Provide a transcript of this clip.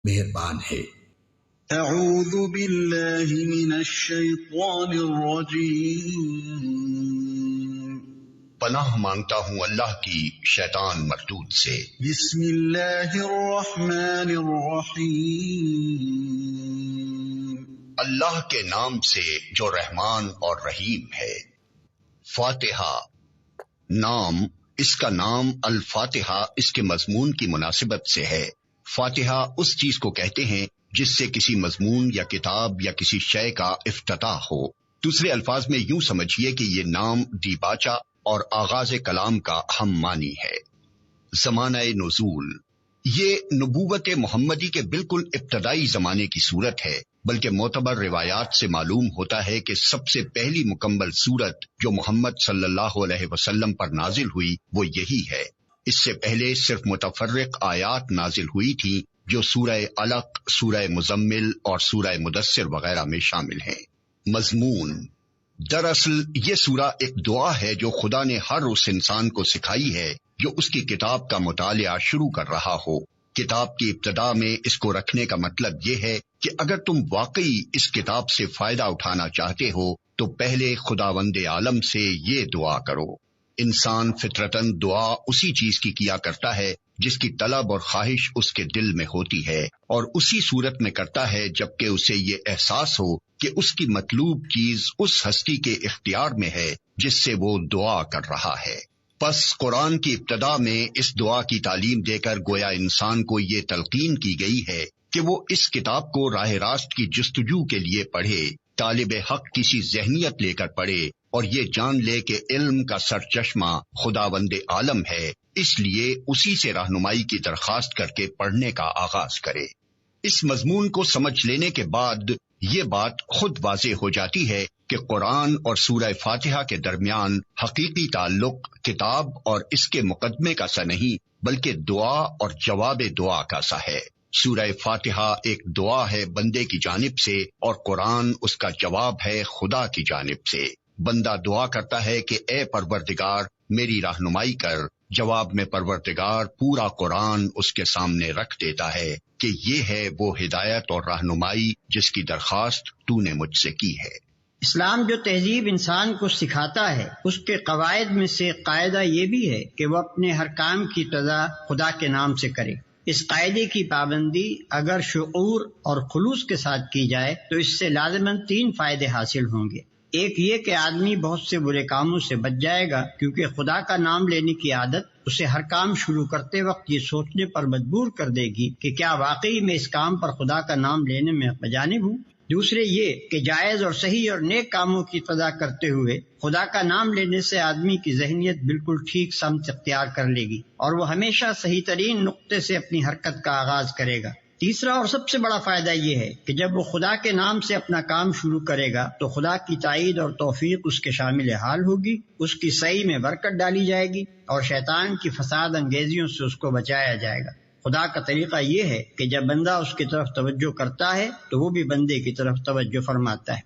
مہربان ہے۔ اعوذ باللہ من الشیطان الرجیم، پناہ مانگتا ہوں اللہ کی شیطان مردود سے۔ بسم اللہ الرحمن الرحیم، اللہ کے نام سے جو رحمان اور رحیم ہے۔ فاتحہ نام، اس کا نام الفاتحہ اس کے مضمون کی مناسبت سے ہے۔ فاتحہ اس چیز کو کہتے ہیں جس سے کسی مضمون یا کتاب یا کسی شے کا افتتاح ہو۔ دوسرے الفاظ میں یوں سمجھیے کہ یہ نام دیباچہ اور آغاز کلام کا ہم معنی ہے۔ زمانہ نزول، یہ نبوت محمدی کے بالکل ابتدائی زمانے کی صورت ہے، بلکہ معتبر روایات سے معلوم ہوتا ہے کہ سب سے پہلی مکمل صورت جو محمد صلی اللہ علیہ وسلم پر نازل ہوئی وہ یہی ہے۔ اس سے پہلے صرف متفرق آیات نازل ہوئی تھی جو سورہ علق، سورہ مزمل اور سورہ مدثر وغیرہ میں شامل ہیں۔ مضمون، دراصل یہ سورہ ایک دعا ہے جو خدا نے ہر اس انسان کو سکھائی ہے جو اس کی کتاب کا مطالعہ شروع کر رہا ہو۔ کتاب کی ابتدا میں اس کو رکھنے کا مطلب یہ ہے کہ اگر تم واقعی اس کتاب سے فائدہ اٹھانا چاہتے ہو تو پہلے خداوند عالم سے یہ دعا کرو۔ انسان فطرتاً دعا اسی چیز کی کیا کرتا ہے جس کی طلب اور خواہش اس کے دل میں ہوتی ہے، اور اسی صورت میں کرتا ہے جبکہ اسے یہ احساس ہو کہ اس کی مطلوب چیز اس ہستی کے اختیار میں ہے جس سے وہ دعا کر رہا ہے۔ پس قرآن کی ابتدا میں اس دعا کی تعلیم دے کر گویا انسان کو یہ تلقین کی گئی ہے کہ وہ اس کتاب کو راہ راست کی جستجو کے لیے پڑھے، طالب حق کسی ذہنیت لے کر پڑھے اور یہ جان لے کہ علم کا سرچشمہ خداوند عالم ہے، اس لیے اسی سے رہنمائی کی درخواست کر کے پڑھنے کا آغاز کرے۔ اس مضمون کو سمجھ لینے کے بعد یہ بات خود واضح ہو جاتی ہے کہ قرآن اور سورہ فاتحہ کے درمیان حقیقی تعلق کتاب اور اس کے مقدمے کا سا نہیں بلکہ دعا اور جواب دعا کا سا ہے۔ سورہ فاتحہ ایک دعا ہے بندے کی جانب سے اور قرآن اس کا جواب ہے خدا کی جانب سے۔ بندہ دعا کرتا ہے کہ اے پروردگار میری رہنمائی کر، جواب میں پروردگار پورا قرآن اس کے سامنے رکھ دیتا ہے کہ یہ ہے وہ ہدایت اور رہنمائی جس کی درخواست تو نے مجھ سے کی ہے۔ اسلام جو تہذیب انسان کو سکھاتا ہے اس کے قواعد میں سے قاعدہ یہ بھی ہے کہ وہ اپنے ہر کام کی ابتدا خدا کے نام سے کرے۔ اس قاعدے کی پابندی اگر شعور اور خلوص کے ساتھ کی جائے تو اس سے لازماً 3 فائدے حاصل ہوں گے۔ ایک یہ کہ آدمی بہت سے برے کاموں سے بچ جائے گا، کیونکہ خدا کا نام لینے کی عادت اسے ہر کام شروع کرتے وقت یہ سوچنے پر مجبور کر دے گی کہ کیا واقعی میں اس کام پر خدا کا نام لینے میں بجانب ہوں۔ دوسرے یہ کہ جائز اور صحیح اور نیک کاموں کی ابتدا کرتے ہوئے خدا کا نام لینے سے آدمی کی ذہنیت بالکل ٹھیک سمت اختیار کر لے گی اور وہ ہمیشہ صحیح ترین نقطے سے اپنی حرکت کا آغاز کرے گا۔ تیسرا اور سب سے بڑا فائدہ یہ ہے کہ جب وہ خدا کے نام سے اپنا کام شروع کرے گا تو خدا کی تائید اور توفیق اس کے شامل حال ہوگی، اس کی سعی میں برکت ڈالی جائے گی اور شیطان کی فساد انگیزیوں سے اس کو بچایا جائے گا۔ خدا کا طریقہ یہ ہے کہ جب بندہ اس کی طرف توجہ کرتا ہے تو وہ بھی بندے کی طرف توجہ فرماتا ہے۔